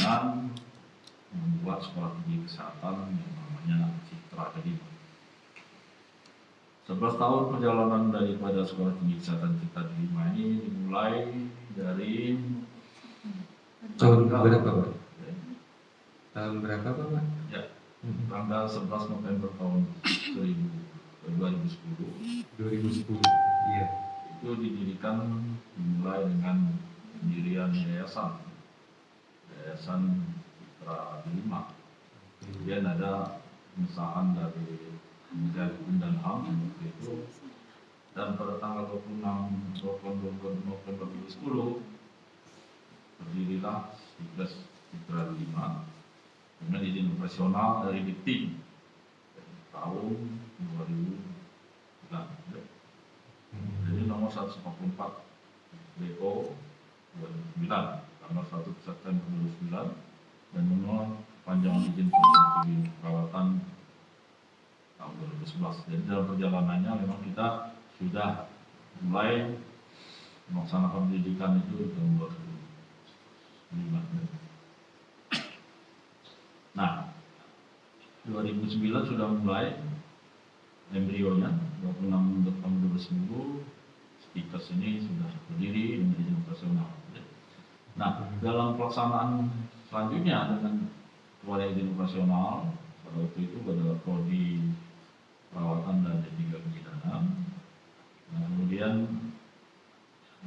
dengan membuat sekolah tinggi kesehatan yang namanya Citra Kelima. 11 tahun perjalanan daripada sekolah tinggi kesehatan Citra Kelima ini dimulai dari tahun berapa Pak? Tahun berapa Pak? Ya, tanggal 11 November tahun 2010. Iya. Itu didirikan dimulai dengan pendirian yayasan Citra Kelima. Kemudian ada pengesahan dari Kementerian Hukum dan HAM waktu itu, dan pada tanggal 26 November 2010 berdirilah Citra Kelima dengan izin operasional dari Dikti tahun 2009. Jadi nomor 144 BO 2009 tanggal 1 September 2009, dan nomor panjang izin perawatan tahun 2011. Jadi dalam perjalanannya memang kita sudah mulai melaksanakan pendidikan itu tahun 2005. Nah, 2009 sudah mulai embrionya, 26 tahun 2010 Stikers ini sudah berdiri dengan izin operasional. Nah, dalam pelaksanaan selanjutnya dengan keluar izin operasional, pada waktu itu pada prodi perawatan dan D3 kebidanan. Nah, kemudian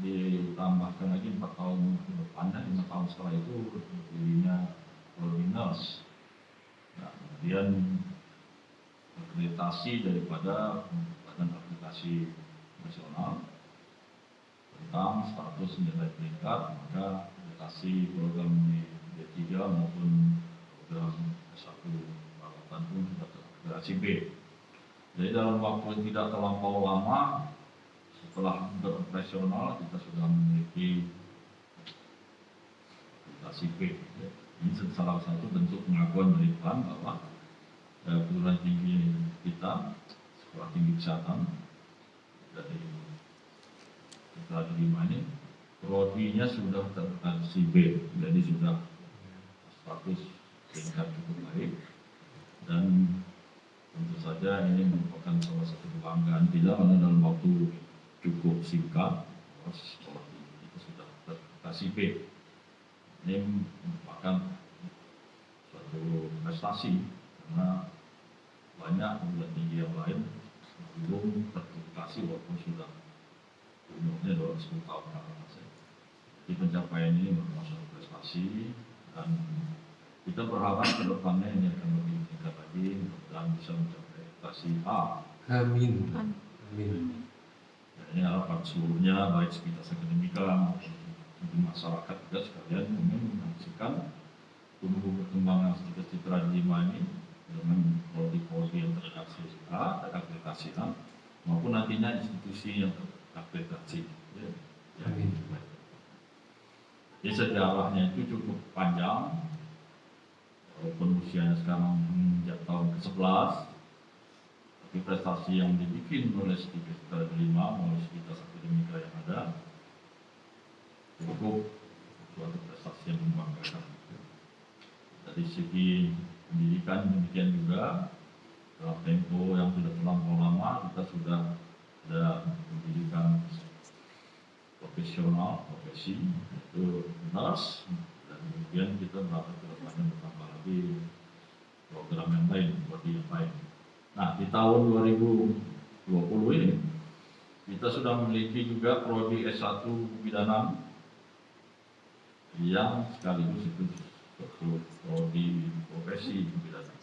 ditambahkan lagi 4 tahun ke depannya, 5 tahun setelah itu berdirinya prodi nurse. Nah, kemudian akreditasi daripada Badan Akreditasi Nasional tentang status nilai peringkat, maka akreditasi program di D3 maupun program S1 perawatan pun sudah terakreditasi B. Jadi dalam waktu yang tidak terlampau lama setelah beroperasional kita sudah memiliki akreditasi B. Ini salah satu bentuk pengakuan dari Tuhan bahwa perguruan tinggi kita, sekolah tinggi kesehatan dari Citra Kelima ini, prodinya sudah terakreditasi B, jadi sudah status tingkat cukup baik, dan tentu saja ini merupakan salah satu kebanggaan kita karena dalam waktu cukup singkat sekolah tinggi kita sudah terakreditasi B. Ini merupakan suatu prestasi karena banyak perguruan tinggi yang lain belum terakreditasi walaupun sudah umurnya 210 tahun ke atas. Jadi pencapaian ini merupakan suatu prestasi, dan kita berharap ke depannya ini akan lebih meningkat lagi dan bisa mencapai akreditasi A. Amin. Ini harapan seluruhnya, baik sekitar akademika maupun masyarakat juga sekalian ingin menyaksikan tumbuh perkembangan Citra Kelima ini dengan prodi-prodi yang terakreditasi A maupun nantinya institusi yang terakreditasi. Amin. Jadi sejarahnya itu cukup panjang, walaupun usianya sekarang menginjak tahun ke-11, tapi prestasi yang dibikin oleh Citra Kelima oleh sekitar akademika yang ada cukup suatu prestasi yang membanggakan. Dari segi pendidikan demikian juga, dalam tempo yang sudah terlampau lama kita sudah ada pendidikan profesional, profesi yaitu nurse, dan kemudian kita berharap ke depannya bertambah lagi program yang lain, prodi yang lain. Nah, di tahun 2020 ini kita sudah memiliki juga prodi S1 kebidanan yang sekaligus itu suatu prodi profesi kebidanan,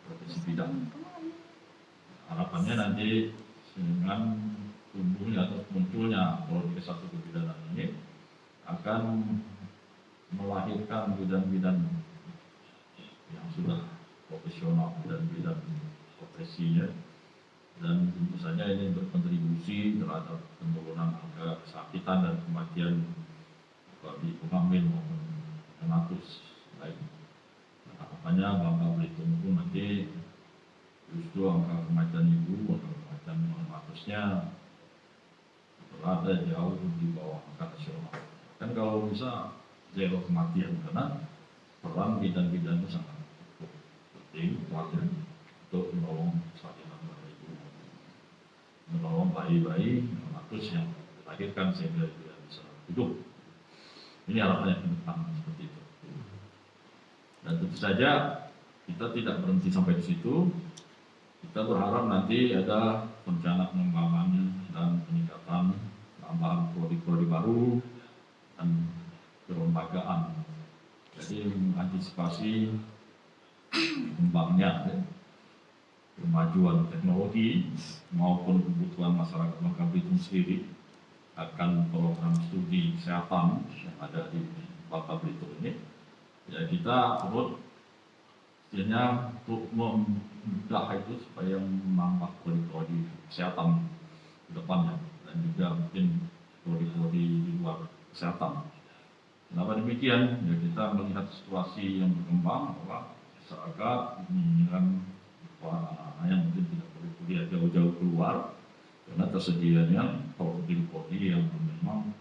profesi bidang. Harapannya nanti dengan tumbuhnya atau munculnya prodi S1 kebidanan ini akan melahirkan bidan-bidan yang sudah profesional dan bidan profesinya, dan tentu saja ini berkontribusi terhadap penurunan angka kesakitan dan kematian bagi pengambil maupun penatus lain. Harapannya Bangka Belitung pun nanti justru angka kematian ibu atau kematian penatusnya berada jauh di bawah angka nasional. Kan kalau bisa zero kematian, karena per peran bidan-bidan itu sangat penting untuk menolong sarjana ibu, menolong bayi-bayi nematus yang dilahirkan sehingga dia bisa hidup. Ini harapannya ke depan seperti itu. Dan tentu saja kita tidak berhenti sampai di situ. Kita berharap nanti ada rencana pengembangan dan peningkatan tambahan prodi-prodi baru dan kelembagaan. Jadi mengantisipasi kembangnya kemajuan teknologi maupun kebutuhan masyarakat Bangka Belitung sendiri akan program studi kesehatan yang ada di Bangka Belitung ini. Ya kita perlu istilahnya untuk memudah itu supaya menambah prodi-prodi kesehatan ke depannya dan juga mungkin prodi-prodi di luar kesehatan. Kenapa demikian? Ya kita melihat situasi yang berkembang bahwa masyarakat menginginkan anak-anak yang mungkin tidak perlu kuliah jauh-jauh keluar karena tersedianya prodi-prodi yang memang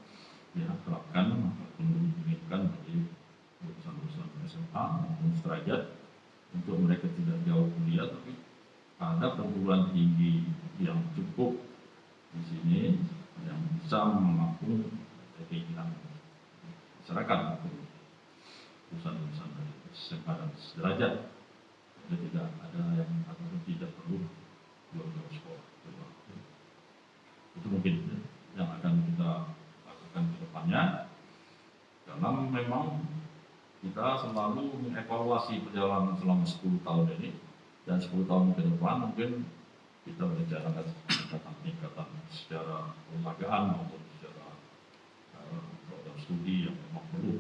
diharapkan ataupun diinginkan bagi lulusan-lulusan SMA maupun sederajat untuk mereka tidak jauh kuliah tapi ada perguruan tinggi yang cukup di sini yang bisa menampung keinginan masyarakat untuk lulusan-lulusan dari SMA dan sederajat. Jadi tidak ada yang ataupun tidak perlu jauh-jauh sekolah. Itu mungkin yang akan kita lakukan ke depannya. Karena memang kita selalu mengevaluasi perjalanan selama 10 tahun ini dan 10 tahun ke depan mungkin kita berencanakan peningkatan secara kelembagaan maupun secara program studi yang memang perlu.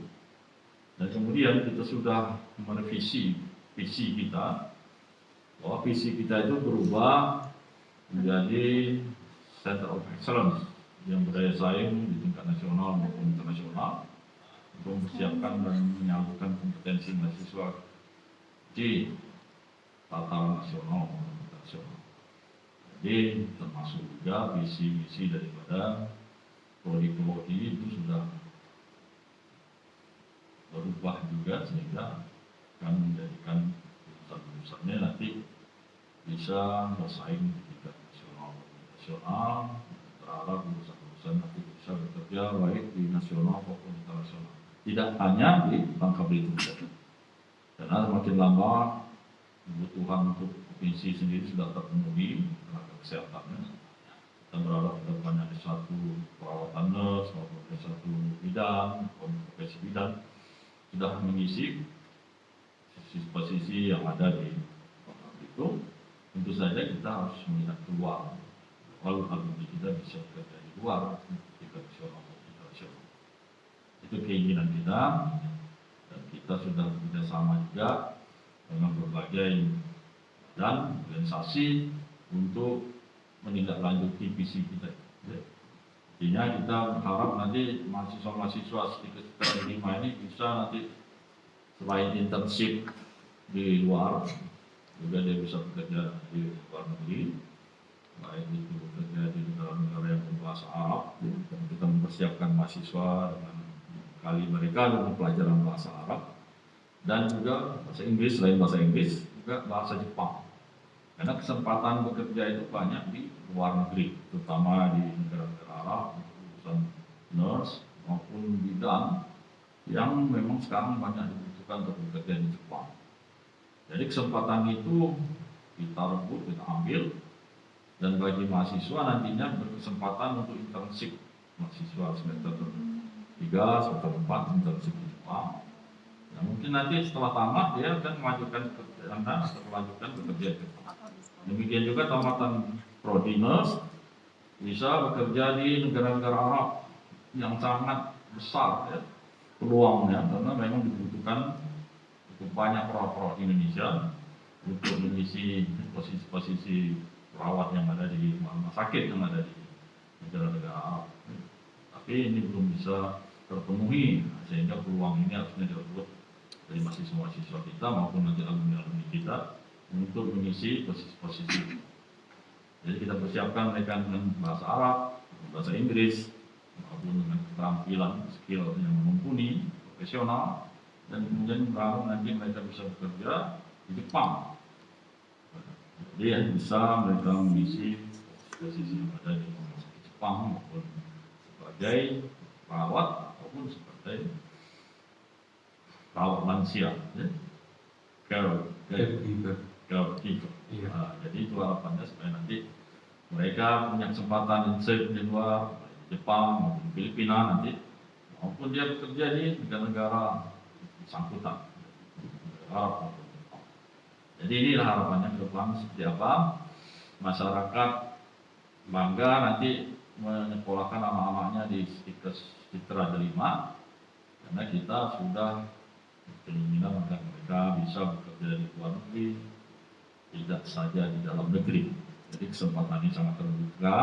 Dan kemudian kita sudah merevisi visi kita bahwa visi kita itu berubah menjadi Center of Excellence yang berdaya saing di tingkat nasional maupun internasional untuk mempersiapkan dan menyalurkan kompetensi mahasiswa di tataran nasional maupun internasional. Jadi termasuk juga visi-visi daripada prodi-prodi itu sudah berubah juga sehingga akan menjadikan lulusan-lulusannya nanti bisa bersaing di tingkat nasional maupun internasional. Berharap lulusan-lulusan nanti bisa bekerja baik di nasional maupun internasional. Tidak hanya di Bangka Belitung saja. Karena semakin lama kebutuhan untuk provinsi sendiri sudah terpenuhi tenaga kesehatannya. Kita berharap ada banyak S1 perawatan nurse maupun S1 bidan maupun profesi bidan sudah mengisi posisi yang ada di Bangka Belitung. Tentu saja kita harus melihat keluar. Kalau alumni kita bisa bekerja di luar, di nasional maupun internasional. Itu keinginan kita dan kita sudah bekerjasama juga dengan berbagai dan organisasi untuk menindaklanjuti visi kita. Artinya kita berharap nanti mahasiswa-mahasiswa sekitar 5 ini bisa nanti selain internship di luar, juga dia bisa bekerja di luar negeri, baik itu bekerja di negara-negara yang berbahasa Arab, dan kita mempersiapkan mahasiswa dengan kali mereka dengan pelajaran bahasa Arab dan juga bahasa Inggris, selain bahasa Inggris juga bahasa Jepang. Karena kesempatan bekerja itu banyak di luar negeri, terutama di negara-negara Arab, urusan nurse maupun bidan yang memang sekarang banyak dibutuhkan untuk bekerja di Jepang. Jadi kesempatan itu kita rebut, kita ambil, dan bagi mahasiswa nantinya berkesempatan untuk internship mahasiswa semester 3, semester 4 internship di Jepang. Nah, mungkin nanti setelah tamat dia akan melanjutkan pekerjaan atau melanjutkan bekerja di Jepang. Demikian juga tamatan prodi nurse bisa bekerja di negara-negara Arab yang sangat besar ya, peluangnya karena memang dibutuhkan cukup banyak perawat-perawat Indonesia untuk mengisi posisi-posisi perawat yang ada di rumah sakit yang ada di negara-negara Arab. Tapi ini belum bisa terpenuhi sehingga peluang ini harusnya direbut dari mahasiswa-mahasiswa kita maupun nanti alumni-alumni kita untuk mengisi posisi-posisi. Jadi kita persiapkan mereka dengan bahasa Arab, bahasa Inggris, maupun dengan keterampilan skill yang mumpuni, profesional, dan kemudian baru nanti mereka bisa bekerja di Jepang. Jadi bisa mereka mengisi posisi yang ada di rumah sakit Jepang maupun sebagai perawat ataupun sebagai perawat lansia, ya. Caregiver. Iya. Jadi itu harapannya supaya nanti mereka punya kesempatan internship di luar Jepang maupun Filipina nanti, maupun dia bekerja di negara-negara bersangkutan. Arab maupun Jepang. Jadi inilah harapannya ke depan seperti apa masyarakat bangga nanti menyekolahkan anak-anaknya di Citra Delima, karena kita sudah keinginan agar mereka bisa bekerja di luar negeri, tidak saja di dalam negeri. Jadi kesempatan ini sangat terbuka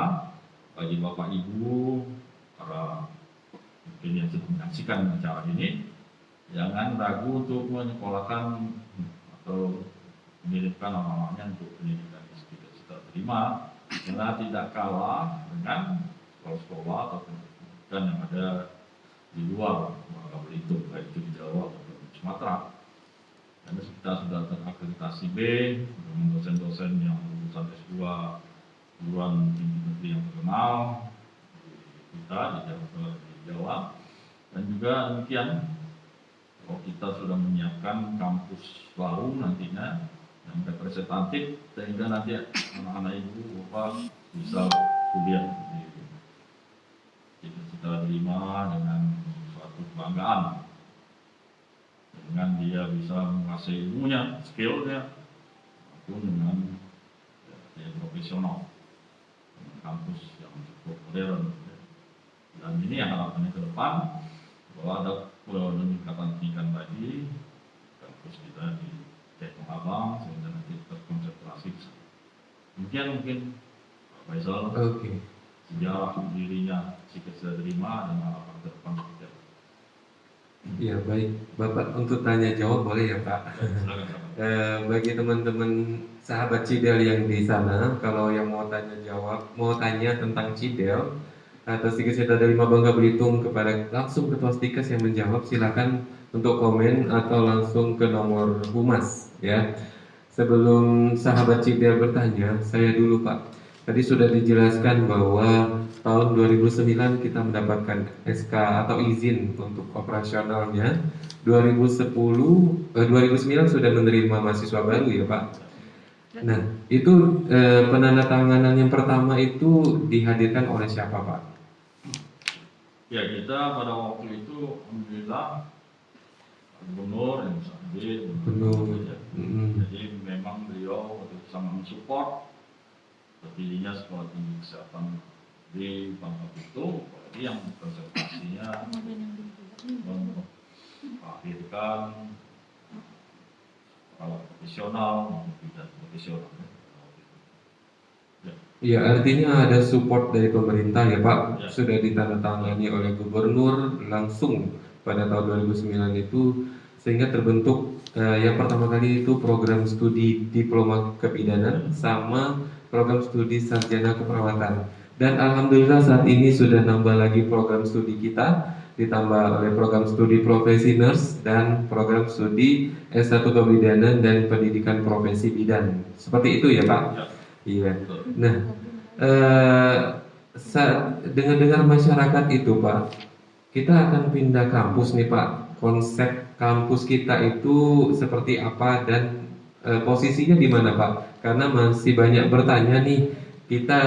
bagi Bapak Ibu, para mungkin yang sedang menyaksikan acara ini, jangan ragu untuk menyekolahkan atau mengirimkan anak-anaknya untuk pendidikan Citra Delima, karena tidak kalah dengan sekolah-sekolah atau pendidikan yang ada di luar Bangka Belitung, baik itu di Jawa atau di Sumatera. Karena kita sudah terakreditasi B dengan dosen-dosen yang lulusan S2 perguruan tinggi negeri yang terkenal di kita di Jawa, dan juga demikian kalau kita sudah menyiapkan kampus baru nantinya yang representatif, sehingga nanti anak-anak ibu bapak bisa kuliah di Citra Delima dengan suatu kebanggaan, dengan dia bisa menguasai ilmunya, skillnya, maupun dengan dia profesional, dengan kampus yang cukup modern. Dan ini yang harapannya ke depan, bahwa ada peningkatan tingkat lagi kampus kita di Tekong Abang, sehingga nanti terkonsentrasi. Mungkin Pak Faisal, sejarah dirinya Citra Delima dan harapan ke depan kita. Ya baik, Bapak untuk tanya jawab boleh ya Pak? Bagi teman-teman sahabat Cidel yang di sana, kalau yang mau tanya jawab, mau tanya tentang Cidel atau Stikes Citra Delima Bangka Belitung kepada langsung Ketua Stikes yang menjawab, silakan untuk komen atau langsung ke nomor humas ya. Sebelum sahabat Cidel bertanya, saya dulu Pak. Tadi sudah dijelaskan bahwa tahun 2009 kita mendapatkan SK atau izin untuk operasionalnya. 2009 sudah menerima mahasiswa baru ya Pak. Nah, itu penandatanganan yang pertama itu dihadirkan oleh siapa Pak? Ya, kita pada waktu itu alhamdulillah Gubernur yang sambil jadi memang beliau waktu itu sangat mensupport terpilihnya sekolah tinggi kesehatan di Bangka Belitung, apalagi yang konsentrasinya melahirkan para profesional maupun tidak profesional. Ya, artinya ada support dari pemerintah ya Pak, ya. Sudah ditandatangani oleh Gubernur langsung pada tahun 2009 itu, sehingga terbentuk yang pertama kali itu program studi diploma kebidanan sama program studi sarjana keperawatan. Dan alhamdulillah saat ini sudah nambah lagi program studi kita, ditambah oleh program studi profesi nurse dan program studi S1 kebidanan dan pendidikan profesi bidan. Seperti itu ya Pak? Ya. Iya. Nah, dengar masyarakat itu Pak, kita akan pindah kampus nih Pak. Konsep kampus kita itu seperti apa dan posisinya di mana Pak? Karena masih banyak bertanya nih. Kita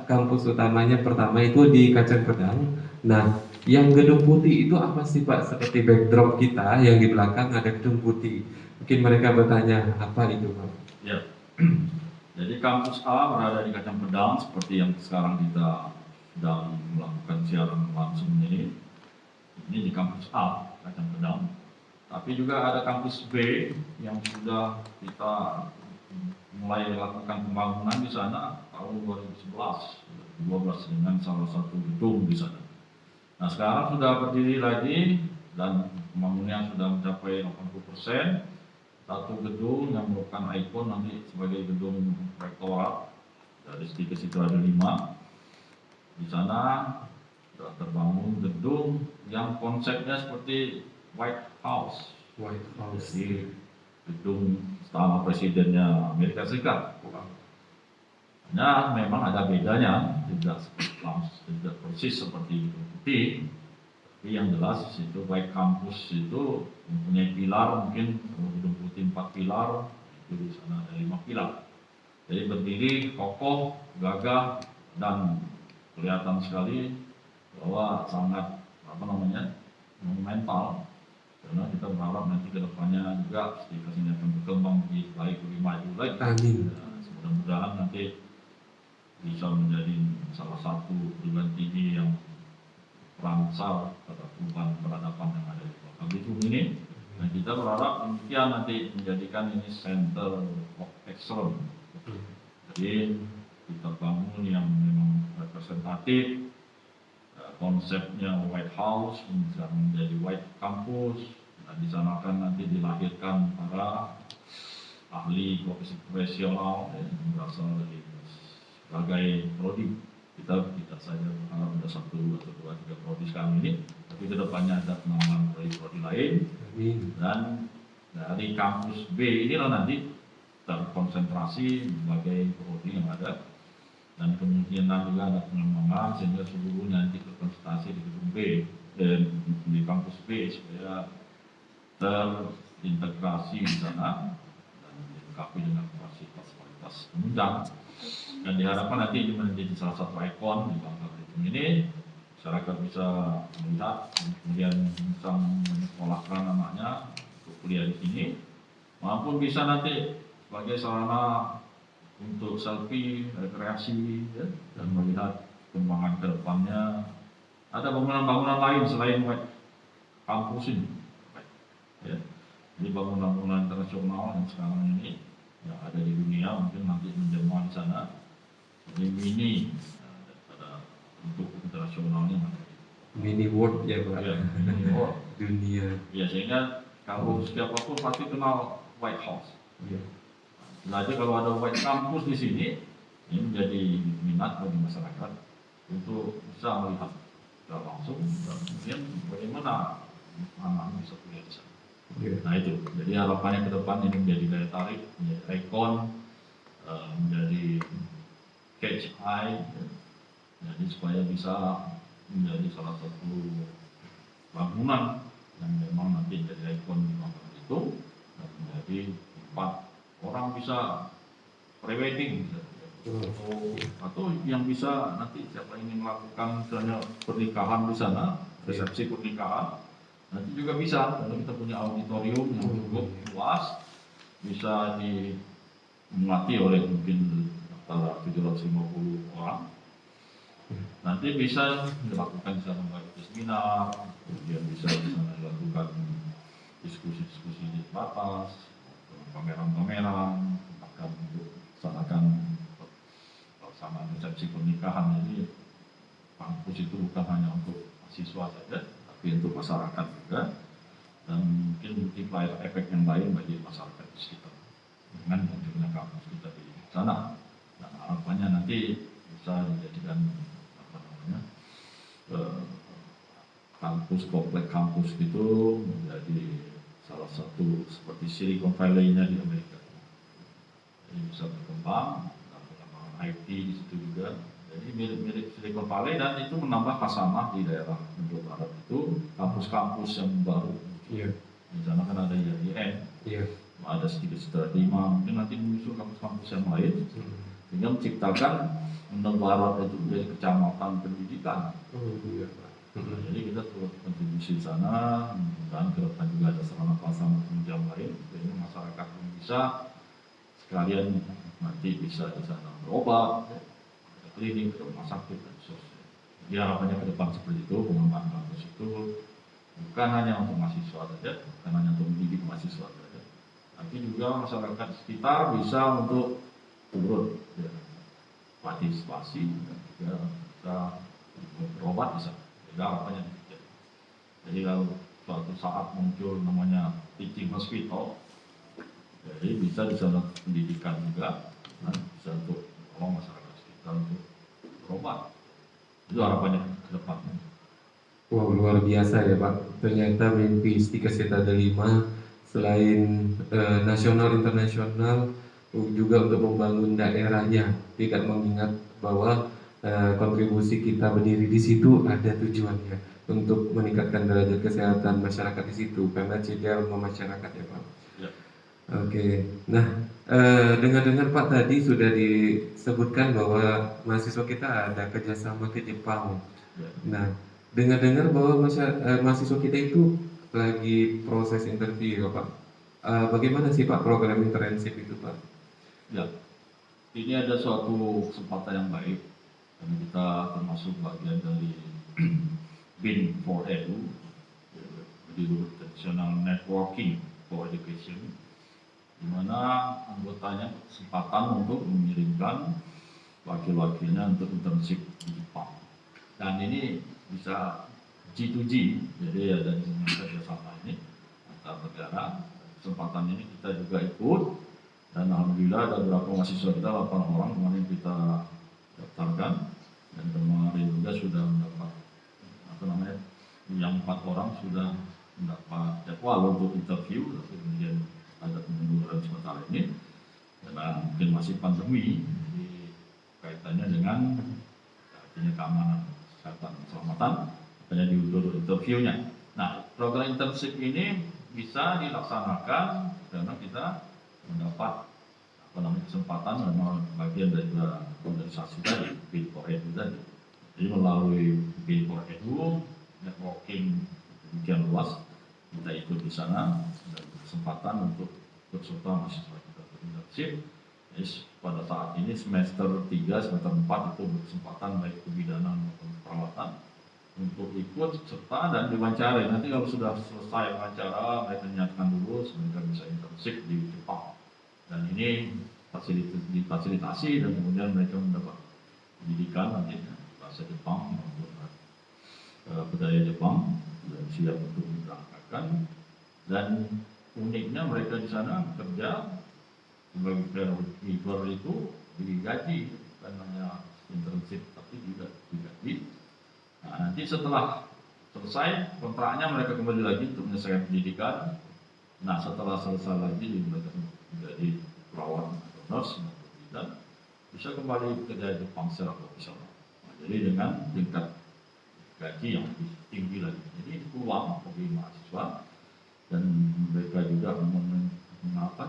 kampus utamanya pertama itu di Kacang Pedang. Nah, yang gedung putih itu apa sih Pak? Seperti backdrop kita yang di belakang ada gedung putih. Mungkin mereka bertanya apa itu Pak? Ya. Jadi kampus A berada di Kacang Pedang seperti yang sekarang kita sedang melakukan siaran langsung ini. Ini di kampus A Kacang Pedang. Tapi juga ada kampus B yang sudah kita mulai lakukan pembangunan di sana tahun 2011 dengan salah satu gedung di sana. Nah sekarang sudah berdiri lagi dan pembangunannya sudah mencapai 80%. Satu gedung yang merupakan ikon nanti sebagai gedung rektorat dari Stikes Citra Delima. Di sana sudah terbangun gedung yang konsepnya seperti White House, White House. Jadi gedung istana presidennya Amerika Serikat. Nah, memang ada bedanya, tidak persis seperti Gedung Putih, tapi yang jelas itu White Campus itu mempunyai pilar, mungkin kalau Gedung Putih 4 pilar, itu di sana ada 5 pilar. Jadi berdiri kokoh, gagah, dan kelihatan sekali bahwa sangat monumental. Karena kita berharap nanti ke depannya juga Stikers ini akan berkembang lebih baik, lebih maju lagi. Amin. Mudah-mudahan nanti bisa menjadi salah satu perguruan tinggi yang berangsur pada perubahan peradaban yang ada di Bangka Belitung ini. Dan kita berharap demikian nanti menjadikan ini center of excellence. Jadi kita bangun yang memang representatif, konsepnya White House menjadi White Campus, dan di sana akan nanti dilahirkan para ahli profesional yang berasal dari berbagai prodi. Kita tidak saja berharap ada 1 atau 2, 3 prodi sekarang ini, tapi kedepannya ada penambahan prodi lain. Dan dari kampus B inilah nanti terkonsentrasi berbagai prodi yang ada, dan kemungkinan juga ada pengembangan sehingga seluruhnya nanti terkonsentrasi di gedung B dan di kampus B supaya terintegrasi di sana dan dilengkapi dengan fasilitas penunjang. Dan diharapkan nanti ini menjadi salah satu ikon di Bangka Belitung ini, masyarakat bisa melihat, kemudian bisa menyekolahkan anaknya untuk kuliah di sini, maupun bisa nanti sebagai sarana untuk selfie, rekreasi, ya, dan melihat kembangan ke depannya. Ada bangunan-bangunan lain selain White Campus ini, ya. Jadi bangunan-bangunan internasional yang sekarang ini yang ada di dunia mungkin nanti menjelma di sana. Jadi mini daripada untuk internasionalnya nanti. Mini world ya Pak. Ya, mini world. Dunia. Ya, sehingga kalau siapapun pasti kenal White House. Ya. Jadi kalau ada White Campus di sini, ini menjadi minat bagi masyarakat untuk bisa melihat secara langsung dan kemudian bagaimana anak bisa kuliah di sana. Yeah. Nah itu, jadi harapannya ke depan ini menjadi daya tarik, menjadi ikon, menjadi catch eye, jadi supaya bisa menjadi salah satu bangunan yang memang nanti menjadi ikon di Bangka Belitung dan menjadi tempat orang bisa prewedding atau yang bisa nanti siapa ingin melakukan misalnya pernikahan di sana, resepsi pernikahan, nanti juga bisa. Kalau kita punya auditorium yang cukup luas, bisa dimuati oleh mungkin antara 750 orang. Nanti bisa dilakukan di sana seminar, kemudian bisa di sana dilakukan diskusi-diskusi di terbatas, pameran-pameran, bahkan untuk melaksanakan pelaksanaan resepsi pernikahan. Jadi kampus itu bukan hanya untuk mahasiswa saja, tapi untuk masyarakat juga, dan mungkin multiplier efek yang lain bagi masyarakat di sekitar dengan munculnya kampus kita di sana. Dan harapannya nanti bisa dijadikan kampus, komplek kampus itu menjadi salah satu seperti Silicon Valley-nya di Amerika. Jadi bisa berkembang, dan pengembangan IT di situ juga. Jadi mirip-mirip Silicon Valley, dan itu menambah khasanah di daerah Indo Barat itu, kampus-kampus yang baru. Yeah. Di sana kan ada IAIN, Yeah. ada sedikit lima, mungkin nanti menyusul kampus-kampus yang lain, sehingga menciptakan Indo Barat itu menjadi kecamatan pendidikan. Iya, Pak. Jadi kita turut kontribusi di sana, dan ke depan juga ada sarana prasarana penunjang lain, sehingga masyarakat yang bisa sekalian nanti bisa di sana berobat, ada klinik, ada rumah sakit, dan seterusnya. Jadi harapannya ke depan seperti itu, pengembangan kampus itu bukan hanya untuk mahasiswa saja, bukan hanya untuk mendidik mahasiswa saja, tapi juga masyarakat sekitar bisa untuk turut ya, partisipasi dan juga bisa berobat di sana. Jadi harapannya demikian. Jadi kalau suatu saat muncul namanya teaching hospital, jadi bisa di sana pendidikan juga, dan bisa untuk tolong masyarakat sekitar untuk berobat. Itu harapannya ke depan. Wow, luar biasa ya Pak. Ternyata mimpi Stikers Citadel 5 selain nasional internasional juga untuk membangun daerahnya, tidak mengingat bahwa kontribusi kita berdiri di situ ada tujuannya untuk meningkatkan derajat kesehatan masyarakat di situ karena CDL masyarakat ya Pak. Ya. Oke, nah dengar-dengar Pak tadi sudah disebutkan bahwa mahasiswa kita ada kerjasama ke Jepang. Ya. Nah, dengar-dengar bahwa mahasiswa kita itu lagi proses interview ya Pak. Bagaimana sih Pak program internship itu Pak? Ya, ini ada suatu kesempatan yang baik karena kita termasuk bagian dari BIN for Edu, jadi International Networking for Education, di mana anggotanya kesempatan untuk mengirimkan wakil-wakilnya untuk internship di Jepang. Dan ini bisa G2G, jadi ada kerjasama ini antar negara. Kesempatan ini kita juga ikut. Dan alhamdulillah ada beberapa mahasiswa kita, 8 orang kemarin kita daftarkan, dan kemarin juga sudah mendapat yang 4 orang sudah mendapat jadwal untuk interview, tapi kemudian ada pengunduran sementara ini karena mungkin masih pandemi, jadi kaitannya dengan artinya keamanan, kesehatan, keselamatan, makanya diundur interviewnya. Nah, program internship ini bisa dilaksanakan karena kita mendapat kesempatan memang bagian dari organisasi tadi, BIN for Edu tadi. Jadi melalui BIN for Edu, networking demikian luas, kita ikut di sana dan kesempatan untuk berserta mahasiswa kita berinternship. Jadi pada saat ini semester 3, semester 4 itu berkesempatan baik kebidanan maupun perawatan untuk ikut serta dan diwawancara. Nanti kalau sudah selesai wawancara, mereka nyatakan dulu mereka bisa internship di Jepang. Dan ini difasilitasi dan kemudian mereka mendapat pendidikan nantinya bahasa Jepang maupun budaya Jepang dan siap untuk diberangkatkan. Dan uniknya mereka di sana bekerja sebagai caregiver itu digaji, bukan hanya internship tapi juga digaji. Nah, nanti setelah selesai kontraknya mereka kembali lagi untuk menyelesaikan pendidikan. Nah, setelah selesai lagi mereka menjadi perawat atau nurse dan bisa kembali bekerja di Jepang secara profesional. Nah, jadi dengan tingkat gaji yang lebih tinggi lagi. Jadi peluang bagi mahasiswa dan mereka juga mendapat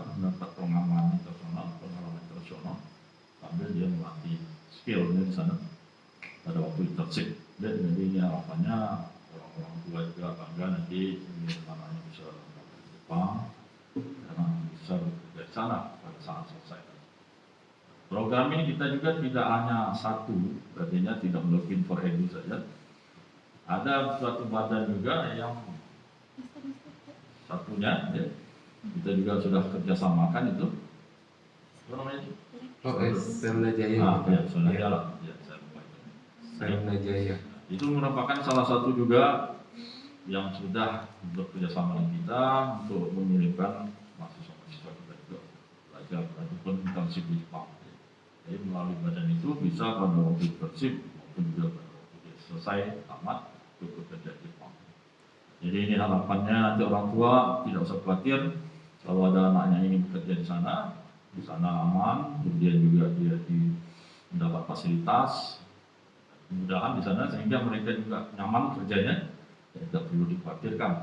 pengalaman internasional sambil dia melatih skillnya di sana pada waktu internship. Dan jadi ini harapannya orang-orang tua juga bangga nanti anaknya bisa ke Jepang karena bisa bekerja di sana pada saat selesai. Program ini kita juga tidak hanya satu, artinya tidak melakukan for edu saja. Ada suatu badan juga yang satunya, ya, kita juga sudah kerjasamakan itu. Apa namanya itu? Sarunajaya. Ya, Sarunajaya lah. Sarunajaya. Itu merupakan salah satu juga yang sudah bekerjasama dengan kita untuk mengirimkan mahasiswa-mahasiswa kita juga belajar ataupun internship di Jepang. Jadi melalui badan itu bisa pada waktu internship maupun juga pada waktu dia selesai tamat untuk bekerja di Jepang. Jadi ini harapannya nanti orang tua tidak usah khawatir kalau ada anaknya ingin bekerja di sana aman, kemudian juga dia mendapat fasilitas, kemudahan di sana sehingga mereka juga nyaman kerjanya, tidak perlu dikhawatirkan.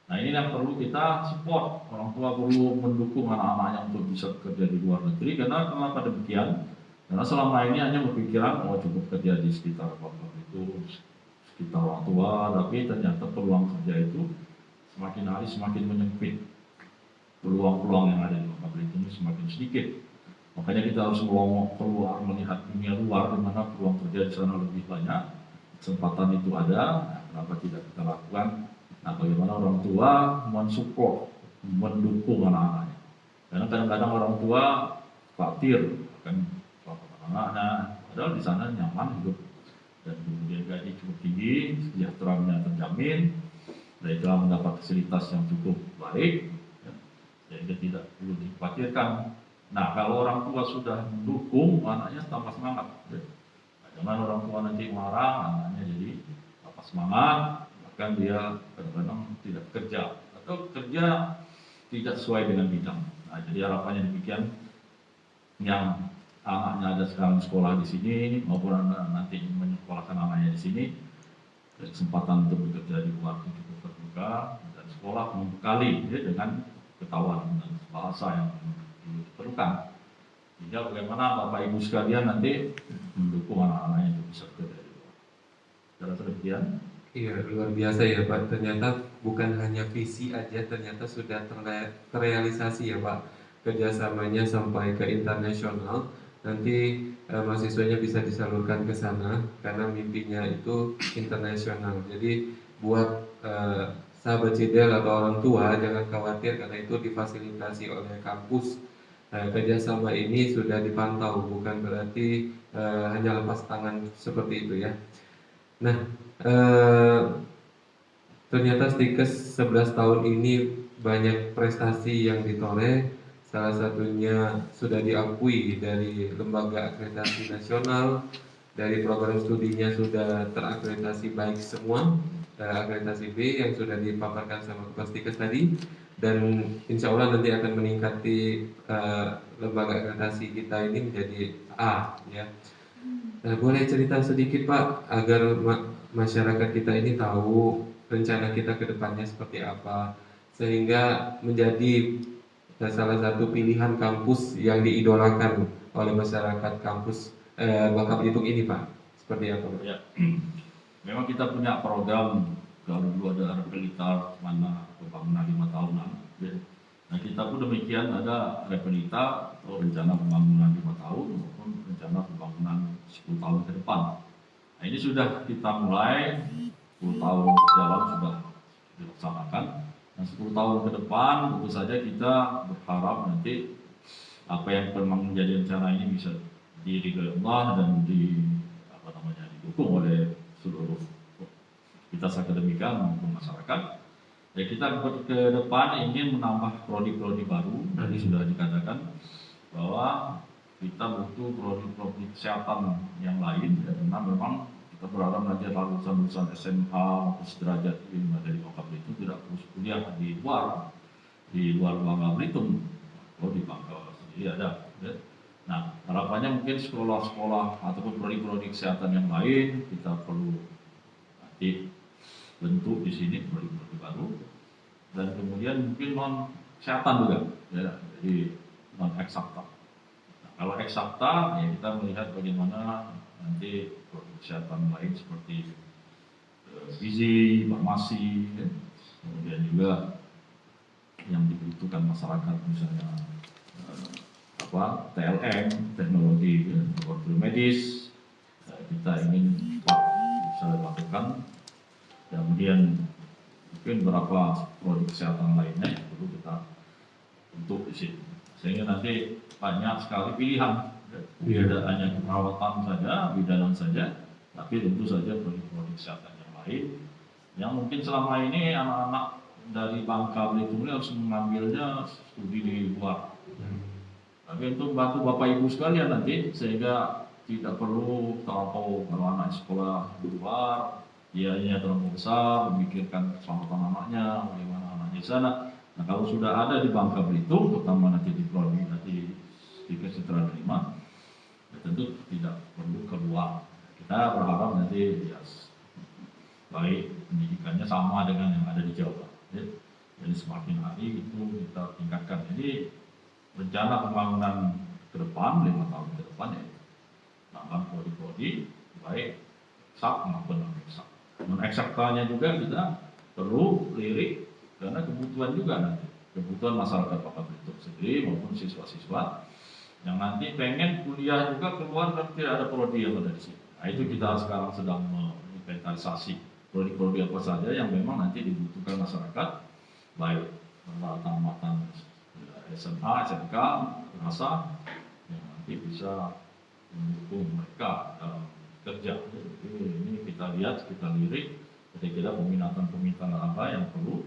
Nah, ini yang perlu kita support. Orang tua perlu mendukung anak-anaknya untuk bisa bekerja di luar negeri. Karena kenapa demikian? Karena selama ini hanya berpikiran cukup kerja di sekitar keluarga itu, sekitar orang tua, tapi ternyata peluang kerja itu semakin hari semakin menyempit. Peluang-peluang yang ada di luar negeri ini semakin sedikit. Makanya kita harus keluar melihat dunia luar di mana peluang kerja di sana lebih banyak. Kesempatan itu ada, nah, kenapa tidak kita lakukan? Nah, bagaimana orang tua mensupport, mendukung anak-anaknya. Karena kadang-kadang orang tua khawatir akan anak-anaknya, padahal di sana nyaman hidup dan kemudian gaji cukup tinggi, sejahteraannya terjamin, mereka mendapat fasilitas yang cukup baik, ya, sehingga tidak perlu dikhawatirkan. Nah, kalau orang tua sudah mendukung, anaknya tambah semangat. Ya. Nah, jangan orang tua nanti marah, anaknya jadi tambah semangat, bahkan dia kadang-kadang tidak kerja atau kerja tidak sesuai dengan bidang. Nah, jadi harapannya demikian, yang anaknya ada sekarang sekolah di sini maupun nanti menyekolahkan anaknya di sini, kesempatan untuk bekerja di luar itu cukup terbuka, dan sekolah membekali dengan pengetahuan dan bahasa yang diperlukan. Sehingga bagaimana Bapak Ibu sekalian nanti mendukung anak-anaknya untuk bisa bekerja di luar. Saya rasa demikian. Iya, luar biasa ya Pak. Ternyata bukan hanya visi aja, ternyata sudah terrealisasi ya Pak. Kerjasamanya sampai ke internasional. Nanti mahasiswanya bisa disalurkan ke sana karena mimpinya itu internasional. Jadi buat sahabat Cidel atau orang tua jangan khawatir karena itu difasilitasi oleh kampus. Kerjasama ini sudah dipantau, bukan berarti hanya lepas tangan seperti itu ya. Nah, ternyata Stikes 11 tahun ini banyak prestasi yang ditoreh. Salah satunya sudah diakui dari lembaga akreditasi nasional, dari program studinya sudah terakreditasi baik semua, akreditasi B yang sudah dipaparkan sama Kepala Stikes tadi, dan insya Allah nanti akan meningkati lembaga akreditasi kita ini menjadi A ya. Boleh cerita sedikit Pak agar masyarakat kita ini tahu rencana kita ke depannya seperti apa sehingga menjadi salah satu pilihan kampus yang diidolakan oleh masyarakat kampus Bangka Belitung ini Pak. Seperti apa Pak? Ya. Memang kita punya program, kalau dulu ada Repelita mana pembangunan 5 tahunan. Ya. Nah kita pun demikian ada Repelita atau rencana pembangunan 5 tahun maupun rencana pembangunan 10 tahun ke depan. Nah ini sudah kita mulai, 10 tahun jalan sudah dilaksanakan. Nah 10 tahun ke depan tentu saja kita berharap nanti apa yang memang menjadi rencana ini bisa diridhoi Allah dan didukung oleh seluruh kita akademika maupun masyarakat. Ya kita ke depan ingin menambah prodi-prodi baru. Tadi sudah dikatakan bahwa kita butuh prodi-prodi kesehatan yang lain ya, karena memang kita berharap nanti lulusan-lulusan SMA atau sederajat ilmu dari Bangka Belitung tidak harus kuliah di luar Bangka Belitung. Oh di Bangka sendiri ada. Ya. Nah harapannya mungkin sekolah-sekolah ataupun prodi-prodi kesehatan yang lain kita perlu nanti bentuk di sini prodi-prodi baru, dan kemudian mungkin non kesehatan juga ya, jadi non eksakta. Nah, kalau eksakta ya kita melihat bagaimana nanti prodi kesehatan lain seperti gizi, farmasi ya. Kemudian juga yang dibutuhkan masyarakat misalnya TLM, teknologi ya, laboratorium medis kita ingin bisa lakukan. Kemudian mungkin beberapa prodi kesehatan lainnya yang perlu kita untuk di sini, sehingga nanti banyak sekali pilihan, tidak hanya perawatan saja, bidanan saja, tapi tentu saja prodi-prodi kesehatan yang lain, yang mungkin selama ini anak-anak dari Bangka Belitung ini harus mengambilnya studi di luar. Tapi untuk bantu Bapak Ibu sekalian nanti, sehingga tidak perlu terlampau kalau anak sekolah di luar, biayanya terlalu besar, memikirkan keselamatan anaknya, bagaimana anaknya di sana. Nah kalau sudah ada di Bangka Belitung, terutama nanti di prodi nanti di kesetaraan terima, ya tentu tidak perlu keluar. Kita berharap nanti ya, baik pendidikannya sama dengan yang ada di Jawa. Ya. Jadi semakin hari itu kita tingkatkan. Jadi rencana pembangunan ke depan 5 tahun ke depan ya, tambah prodi-prodi baik eksak maupun non eksak. Non eksaktanya juga kita perlu lirik karena kebutuhan juga nanti, kebutuhan masyarakat Bangka Belitung sendiri maupun siswa-siswa yang nanti pengen kuliah juga keluar tapi tidak ada prodi yang ada di sini. Nah itu kita sekarang sedang menginventarisasi prodi-prodi apa saja yang memang nanti dibutuhkan masyarakat, baik tamatan SMA, SMK, rasa yang nanti bisa mendukung mereka dalam kerja. Jadi ini kita lihat, kita lirik, kira-kira peminatan apa yang perlu.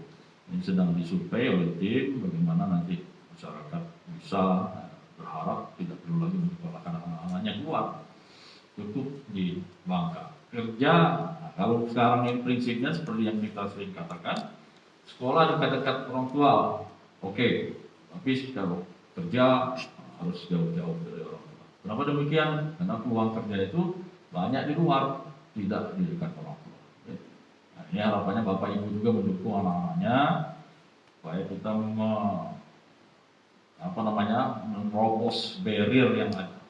Ini sedang disurvei oleh tim, bagaimana nanti masyarakat bisa berharap tidak perlu lagi menyekolahkan anak-anaknya keluar, cukup di Bangka. Kerja, nah, kalau sekarang ini prinsipnya seperti yang kita sering katakan, sekolah dekat-dekat orang tua Oke, tapi kalau kerja harus jauh-jauh dari orang tua. Kenapa demikian? Karena peluang kerja itu banyak di luar, tidak di dekat orang tua. Nah, ini harapannya Bapak Ibu juga mendukung anak-anaknya supaya kita menerobos barrier yang ada.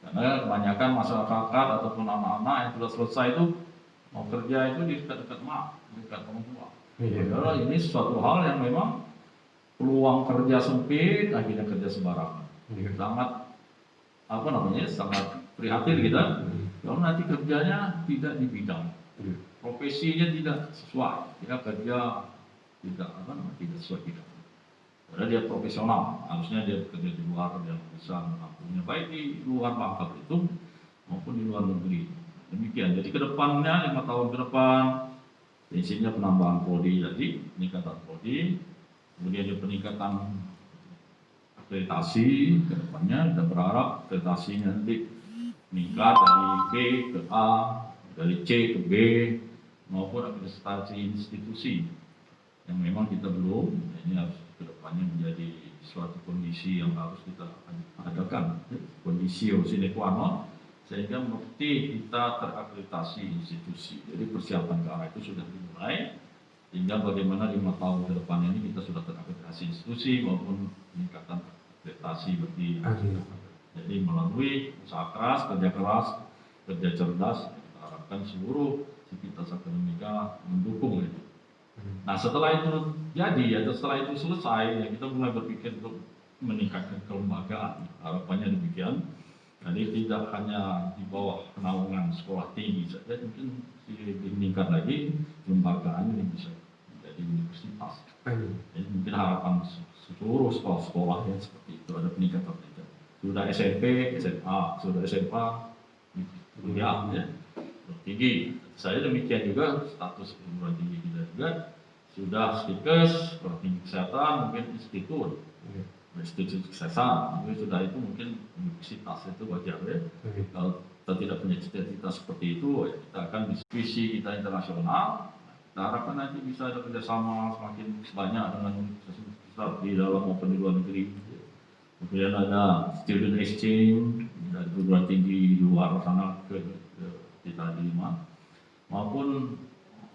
Karena kebanyakan masyarakat ataupun anak-anak yang sudah selesai itu mau kerja itu di dekat-dekat dekat orang tua. Padahal ini suatu hal yang memang peluang kerja sempit, akhirnya kerja sembarangan. Sangat prihatin kita kalau nanti kerjanya tidak di bidang, profesinya tidak sesuai, dia kerja tidak sesuai bidang. Padahal dia profesional, harusnya dia bekerja di luar, dia bisa mengampungnya baik di luar Bangka Belitung maupun di luar negeri. Demikian. Jadi kedepannya 5 tahun ke depan, prinsipnya penambahan prodi, jadi peningkatan prodi, kemudian juga peningkatan akreditasi. Kedepannya kita berharap akreditasinya nanti meningkat dari B ke A, dari C ke B, maupun akreditasi institusi yang memang kita belum. Ini harus kedepannya menjadi suatu kondisi yang harus kita adakan, kondisi sine qua non, sehingga mesti kita terakreditasi institusi. Jadi persiapan ke arah itu sudah dimulai, sehingga bagaimana 5 tahun ke depan ini kita sudah terakreditasi institusi maupun peningkatan akreditasi bagi. Jadi melalui usaha keras, kerja cerdas, kita harapkan seluruh sivitas akademika mendukung itu. Nah setelah itu jadi, setelah itu selesai, kita mulai berpikir untuk meningkatkan kelembagaan. Harapannya demikian. Jadi tidak hanya di bawah naungan sekolah tinggi saja, mungkin meningkat lagi kelembagaan ini bisa menjadi universitas. Jadi mungkin harapan seluruh sekolah-sekolah yang seperti itu ada peningkatan. Sudah SMP, SMA, sudah SMA, kuliah, tinggi. Saya demikian juga status perguruan tinggi kita juga sudah stikes, tinggi kesehatan, mungkin institut kesehatan, mungkin sudah itu mungkin universitas itu wajar ya. Kalau kita tidak punya cita-cita seperti itu, kita akan visi kita internasional. Kita harapkan nanti bisa ada kerjasama semakin banyak dengan universitas di dalam maupun di luar negeri. Kemudian ada student exchange dari perguruan tinggi di luar sana ke kita diterima, maupun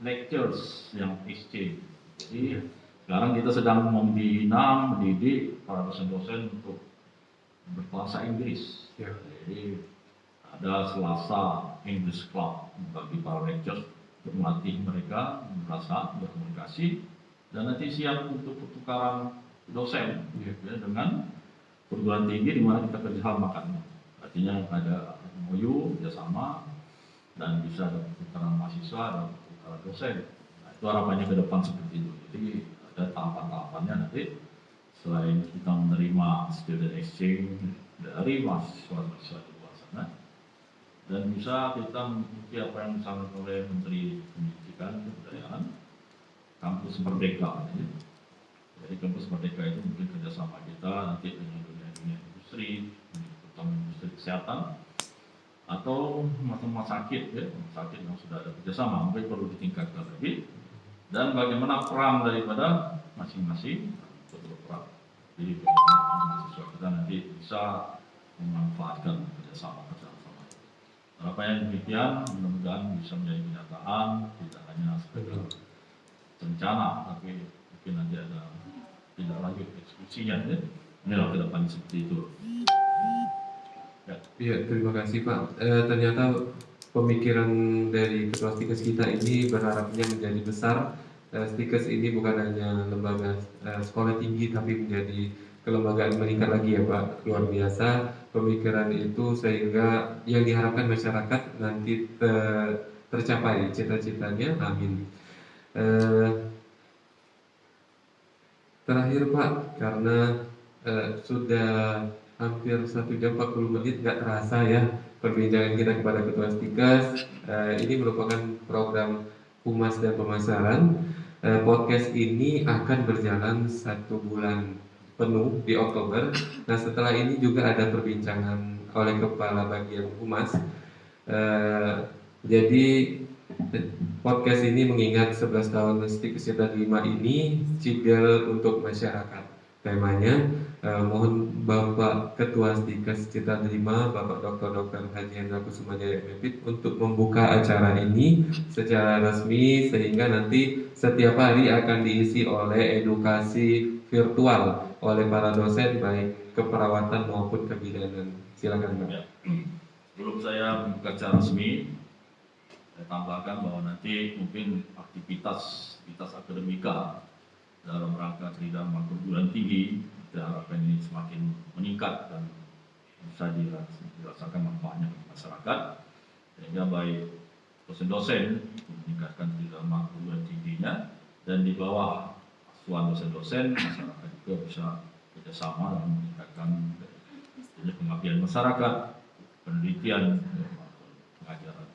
lectures yang exchange. Jadi sekarang kita sedang membina, mendidik para dosen-dosen untuk berbahasa Inggris. Jadi ada Selasa English Club bagi para lectures untuk melatih mereka berbahasa, berkomunikasi, dan nanti siap untuk pertukaran dosen dengan perguruan tinggi di mana kita kerjasamakan. Artinya ada MOU kerjasama dan bisa ada pertukaran mahasiswa dan pertukaran dosen. Nah, itu harapannya ke depan seperti itu. Jadi ada tahapan-tahapannya nanti selain kita menerima student exchange dari mahasiswa di luar sana, dan bisa kita mengikuti apa yang disampaikan oleh Menteri Pendidikan dan Kebudayaan, kampus merdeka. Jadi kampus merdeka itu mungkin kerjasama kita nanti dengan dunia industri, terutama industri kesehatan, atau rumah sakit, rumah sakit yang sudah ada kerjasama, mungkin perlu ditingkatkan lagi. Dan bagaimana peran daripada masing-masing berperan. Jadi bagaimana mahasiswa kita nanti bisa memanfaatkan kerjasama. Harapannya demikian, mudah-mudahan bisa menjadi kenyataan, tidak hanya sekedar rencana, tapi mungkin nanti ada tidak lanjut eksekusinya. Inilah ke depan seperti itu. Iya, terima kasih Pak. Ternyata pemikiran dari Ketua Stikes kita ini berharapnya menjadi besar. Stikes ini bukan hanya lembaga sekolah tinggi, tapi menjadi kelembagaan meningkat lagi ya Pak. Luar biasa pemikiran itu, sehingga yang diharapkan masyarakat nanti tercapai cita-citanya. Amin. Terakhir Pak, karena sudah hampir 1 jam 40 menit, nggak terasa ya perbincangan kita kepada Ketua Stikes. Ini merupakan program Humas dan Pemasaran. Podcast ini akan berjalan 1 bulan penuh di Oktober. Nah setelah ini juga ada perbincangan oleh Kepala Bagian Humas. Jadi podcast ini mengingat 11 tahun Stikes Cita 5 ini, Cidel untuk masyarakat. temanya. Mohon Bapak Ketua Stikes Citra 5, Bapak Dr. Haji Hendra Kusuma Jaya MPit untuk membuka acara ini secara resmi, sehingga nanti setiap hari akan diisi oleh edukasi virtual oleh para dosen baik keperawatan maupun kebidanan. Silakan Pak. Ya. Sebelum saya membuka acara resmi, saya tambahkan bahwa nanti mungkin aktivitas akademika dalam rangka Tridharma perguruan tinggi kita harapkan ini semakin meningkat dan bisa dirasakan manfaatnya bagi masyarakat, sehingga baik dosen-dosen meningkatkan Tridharma perguruan tingginya, dan di bawah asuhan dosen-dosen masyarakat juga bisa kerjasama dalam meningkatkan pengabdian masyarakat, penelitian, pengajaran.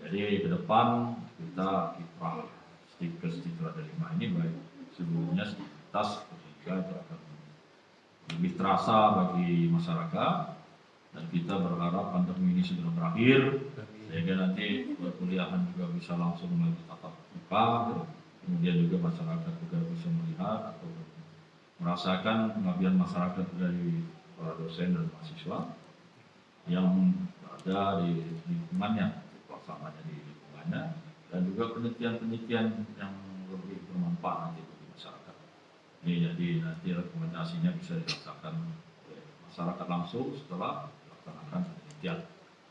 Jadi ke depan kita kiprah Stikes Citra 5 ini baik sebelumnya aktivitas ketika itu akan lebih terasa bagi masyarakat, dan kita berharap pandemi ini segera berakhir sehingga nanti perkuliahan juga bisa langsung melalui tatap muka, kemudian juga masyarakat juga bisa melihat atau merasakan pengabdian masyarakat dari para dosen dan mahasiswa yang ada di lingkungannya, pelaksananya di lingkungannya, dan juga penelitian-penelitian yang lebih bermanfaat nanti bagi masyarakat. Ini jadi nanti rekomendasinya bisa dirasakan oleh masyarakat langsung setelah melaksanakan penelitian.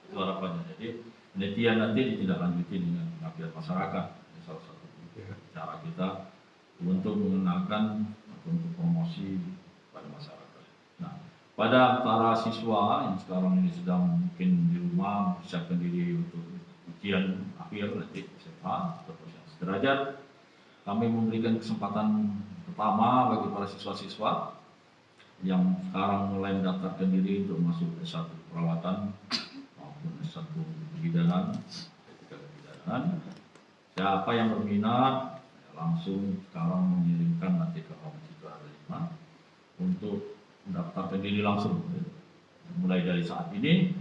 Itu harapannya. Jadi penelitian nanti ditindaklanjuti dengan pengabdian masyarakat. Ini salah satu cara kita untuk mengenalkan atau untuk promosi pada masyarakat. Nah, pada para siswa yang sekarang ini sedang mungkin di rumah mempersiapkan diri untuk ujian akhir nanti SMA atau sederajat, kami memberikan kesempatan pertama bagi para siswa-siswa yang sekarang mulai mendaftarkan diri untuk masuk S1 perawatan maupun S1 kebidanan, kebidanan. Siapa yang berminat langsung sekarang mengirimkan nanti ke Home Citra 5 untuk mendaftarkan diri langsung. Mulai dari saat ini,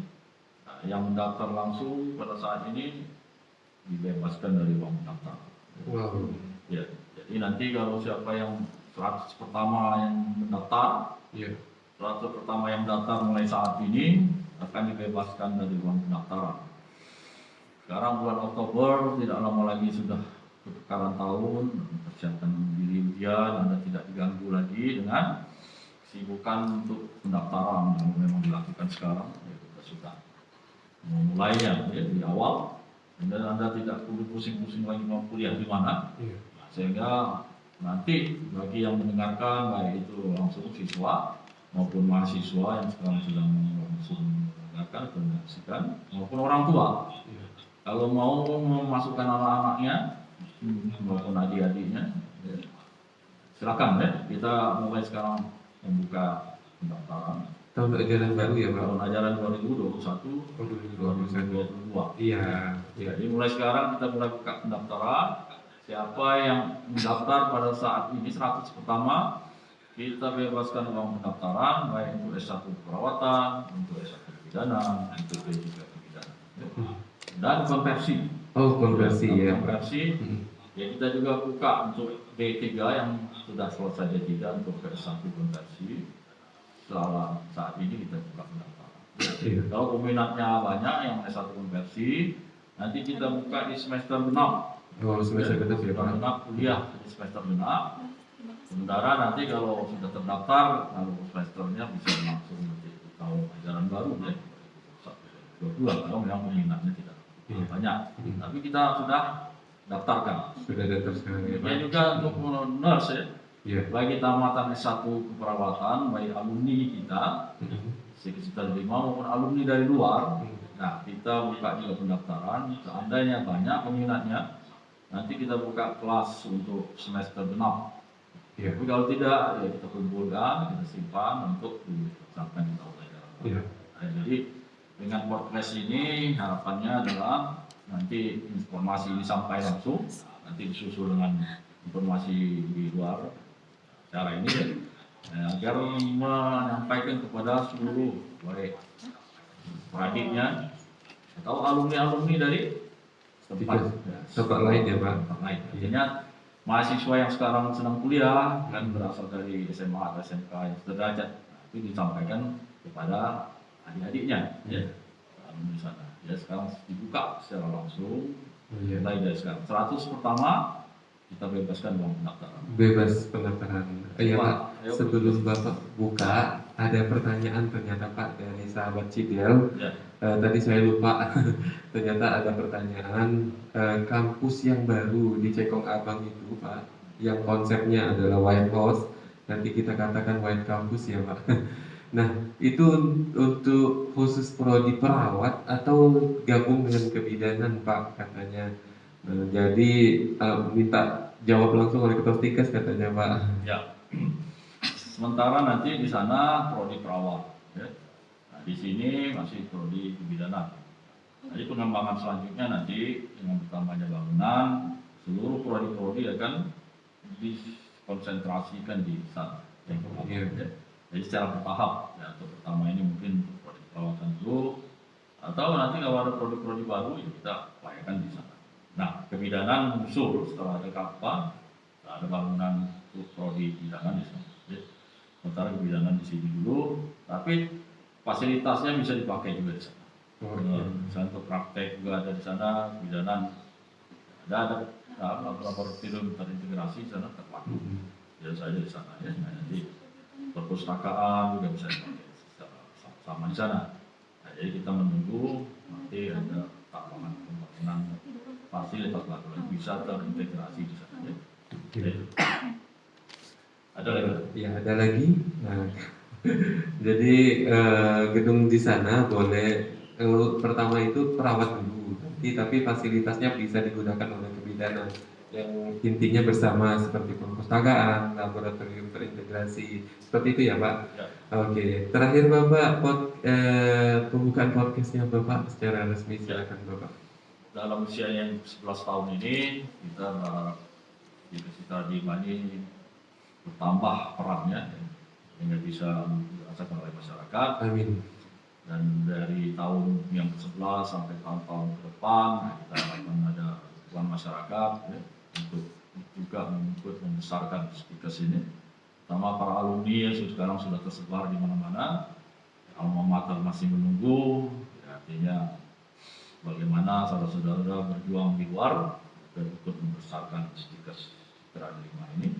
yang mendaftar langsung pada saat ini dibebaskan dari uang pendaftar. Wow. Ya, jadi nanti kalau siapa yang 100 pertama yang mendaftar, 100 pertama yang mendaftar mulai saat ini akan dibebaskan dari uang pendaftaran. Sekarang bulan Oktober, tidak lama lagi sudah pertukaran tahun, persiapkan diri ujian, Anda tidak diganggu lagi dengan kesibukan untuk pendaftaran yang memang dilakukan sekarang. Ya, kita sudah memulainya ya, di awal, dan Anda tidak perlu pusing-pusing lagi mau kuliah di mana. Nah, sehingga nanti bagi yang mendengarkan, baik itu langsung siswa maupun mahasiswa yang sekarang sedang langsung mendengarkan atau menyaksikan, maupun orang tua, kalau mau memasukkan anak-anaknya maupun adik-adiknya, ya, silakan ya. Kita mulai sekarang membuka pendaftaran. Tahun ajaran baru ya Pak? Tahun ajaran 2021-2022. Iya. Jadi mulai sekarang kita mulai buka pendaftaran. Siapa yang mendaftar pada saat ini 100 pertama, kita bebaskan uang pendaftaran, baik untuk S1 perawatan, untuk S1 kebidanan, untuk D3 kebidanan. Dan konversi. Oh, konversi ya. Konversi. Ya, kita juga buka untuk D3 yang sudah selesai D3 untuk ke S1 konversi. Setelah saat ini kita buka pendaftaran. Kalau peminatnya banyak yang S1 konversi, nanti kita buka di semester genap. Oh, semester genap ya Pak. Genap kuliah di semester genap. Sementara nanti kalau sudah terdaftar, lalu semesternya bisa langsung nanti tahun ajaran baru ya. 2022 kalau memang peminatnya tidak banyak. Tapi kita sudah daftarkan. Sudah daftar sekarang ya Pak. Ya juga untuk nurse ya. Yeah. Bagi tamatan S1 keperawatan, baik alumni kita, sekitar 5 maupun alumni dari luar. Nah, kita buka juga pendaftaran. Seandainya banyak peminatnya, nanti kita buka kelas untuk semester genap. Yeah. Tapi kalau tidak, ya kita kumpulkan, kita simpan untuk dilaksanakan di tahun ajaran. Yeah. Nah, jadi dengan podcast ini harapannya adalah nanti informasi ini sampai langsung, nanti disusul dengan informasi di luar cara ini agar menyampaikan kepada seluruh baik peradiknya atau alumni-alumni dari tempat lain ya Pak. Tempat lain. Artinya mahasiswa yang sekarang sedang kuliah kan berasal dari SMA atau SMK yang sederajat, itu disampaikan kepada adik-adiknya ya di sana. Ya sekarang dibuka secara langsung mulai dari sekarang 100 pertama kita bebaskan uang pendaftaran. Bebas pendaftaran. Iya Pak, sebelum Bapak buka ada pertanyaan ternyata Pak dari sahabat Cidel. Ya. Tadi saya lupa. Ternyata ada pertanyaan kampus yang baru di Cekong Abang itu Pak, yang konsepnya adalah White House. Nanti kita katakan White Campus ya Pak. Nah, itu untuk khusus prodi perawat atau gabung dengan kebidanan Pak katanya. Jadi minta jawab langsung oleh Ketua Stikes katanya Pak. Ya. Sementara nanti di sana prodi perawat. Ya. Nah, di sini masih prodi kebidanan. Jadi pengembangan selanjutnya nanti dengan bertambahnya bangunan, seluruh prodi-prodi akan dikonsentrasikan di sana. Yang pertama. Ya. Jadi secara bertahap. Ya, untuk pertama ini mungkin prodi perawatan dulu, atau nanti kalau ada prodi-prodi baru ya kita layakan di sana. Nah, kebidanan muncul setelah ada kapal, ada bangunan prodi kebidanan di sana. Sementara kebidanan di sini dulu, tapi fasilitasnya bisa dipakai juga di sana. Misalnya untuk praktek juga ada di sana, kebidanan ada laboratorium terintegrasi di sana terpakai. Bisa saja di sana ya. Nah, nanti perpustakaan juga bisa dipakai secara sama di sana. Nah, jadi kita menunggu nanti ada tambahan pembangunan fasilitas laboratorium bisa terintegrasi di sana. Ya. Ada lagi? Ya ada lagi. Nah, jadi gedung di sana boleh pertama itu perawat dulu, tapi fasilitasnya bisa digunakan oleh kebidanan yang intinya bersama seperti perpustakaan, laboratorium terintegrasi, seperti itu ya Pak. Ya. Oke, terakhir Bapak pembukaan podcastnya Bapak secara resmi silakan Bapak. Dalam usia yang 11 tahun ini kita berharap Universitas Dima ini bertambah perannya sehingga bisa dirasakan oleh masyarakat. Amin. Dan dari tahun yang ke-11 sampai tahun-tahun ke depan kita akan ada dukungan masyarakat ya, untuk juga mengikut membesarkan Stikes ini. Pertama para alumni yang sekarang sudah tersebar di mana-mana, alma mater masih menunggu, ya, artinya bagaimana saudara-saudara berjuang di luar dan ikut membesarkan Stikes Citra Delima ini.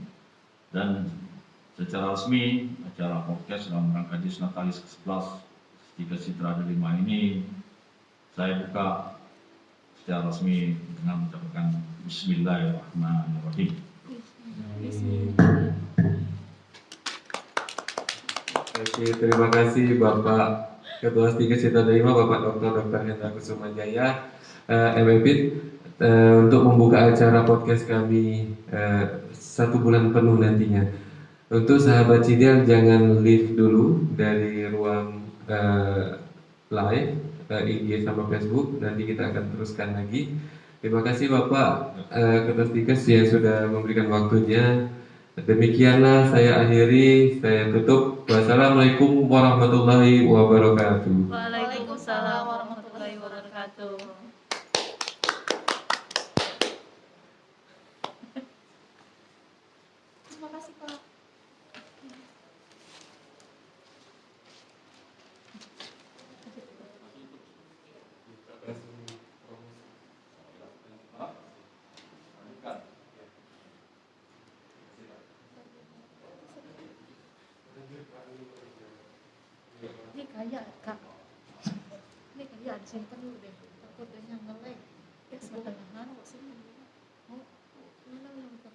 Dan secara resmi acara podcast dalam rangka Dies Natalis ke-11 Stikes Citra Delima ini saya buka secara resmi dengan mengucapkan Bismillahirrahmanirrahim. Oke, terima kasih Bapak Ketua Stikes Citra Delima, Bapak Dr. Hendra Kusuma Jaya, MPit, untuk membuka acara podcast kami 1 bulan penuh nantinya. Untuk sahabat Cidel jangan leave dulu dari ruang live IG sama Facebook, nanti kita akan teruskan lagi. Terima kasih Bapak Ketua Stikes yang sudah memberikan waktunya. Demikianlah saya akhiri, saya tutup. Wassalamualaikum warahmatullahi wabarakatuh. Waalaikumsalam warahmatullahi wabarakatuh. Terima kasih Pak. Ini kayak Kak. Ini kayak simpen dulu deh. Takutnya nge-lag. Ya sebelahan kok sini. Oh, mana yang Kak?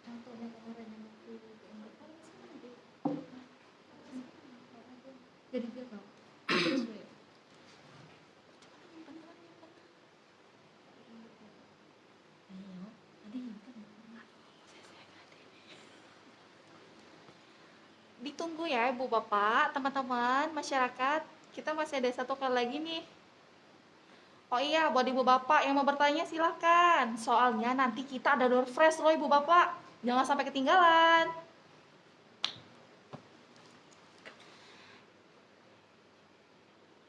Contohnya kemarin yang waktu jadi dia tahu. Ditunggu ya Ibu Bapak, teman-teman, masyarakat. Kita masih ada 1 kali lagi nih. Oh iya, buat Ibu Bapak yang mau bertanya silahkan. Soalnya nanti kita ada door fresh loh Ibu Bapak. Jangan sampai ketinggalan.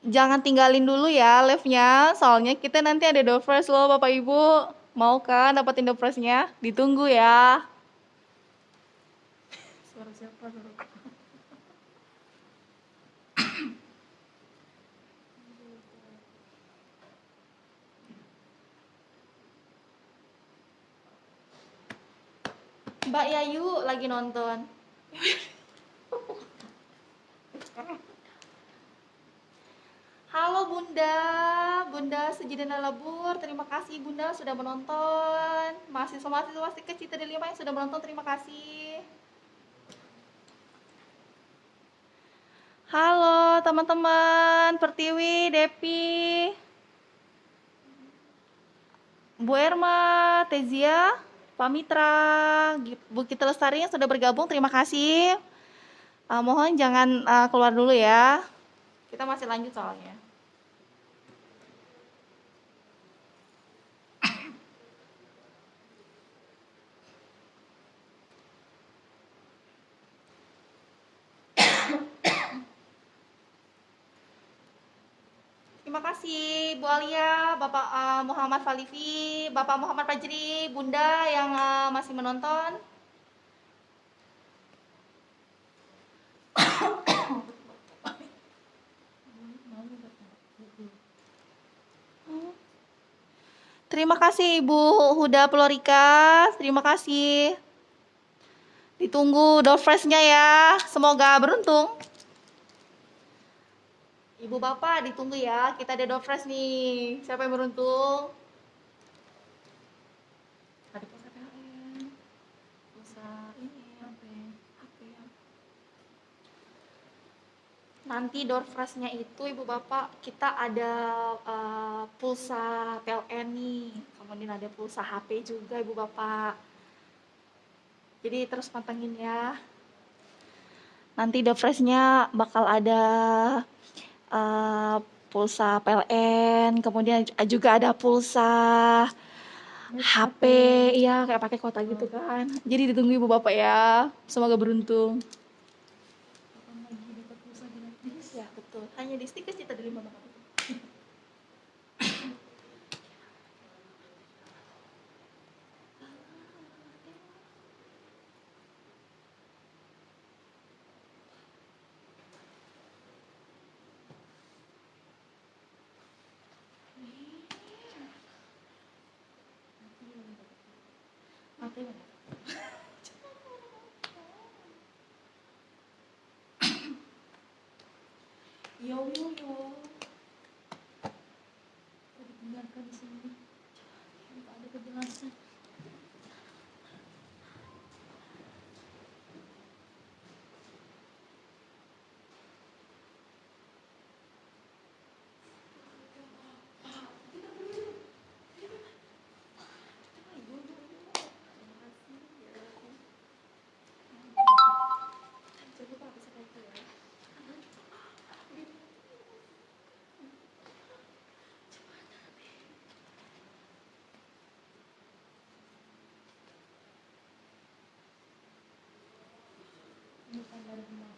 jangan tinggalin dulu ya live-nya, soalnya kita nanti ada door prize loh Bapak Ibu. Mau kan dapetin door prize-nya? Ditunggu ya. Suara siapa? Mbak Yayu lagi nonton. Halo Bunda, Bunda Sejidana Lebur, terima kasih Bunda sudah menonton. Mahasiswa-mahasiswa Cita 5 yang sudah menonton, terima kasih. Halo teman-teman, Pertiwi, Depi, Bu Erma, Tezia, Pak Mitra, Bu Kita Lestari yang sudah bergabung, terima kasih. Mohon jangan keluar dulu ya. Kita masih lanjut soalnya. Terima kasih Bu Alia, Bapak Muhammad Falifi, Bapak Muhammad Fajri, Bunda yang masih menonton. Terima kasih Ibu Huda Florika, terima kasih. Ditunggu door prize-nya ya, semoga beruntung. Ibu Bapak ditunggu ya, kita ada door prize nih. Siapa yang beruntung? Ada pulsa PLN, pulsa ini HP ya. Nanti door prize-nya itu Ibu Bapak kita ada pulsa PLN nih, kemudian ada pulsa HP juga Ibu Bapak. Jadi terus pantengin ya. Nanti door prize-nya bakal ada pulsa PLN, kemudian juga ada pulsa HP, iya kayak pakai kota gitu kan. Jadi ditunggu Ibu Bapak ya. Semoga beruntung. Ya betul. Hanya di stiker Cita 5 Bapak. Yo yo yo. Ditinggalkan di sini. Tanpa ada kejelasan. Bukan dari rumah.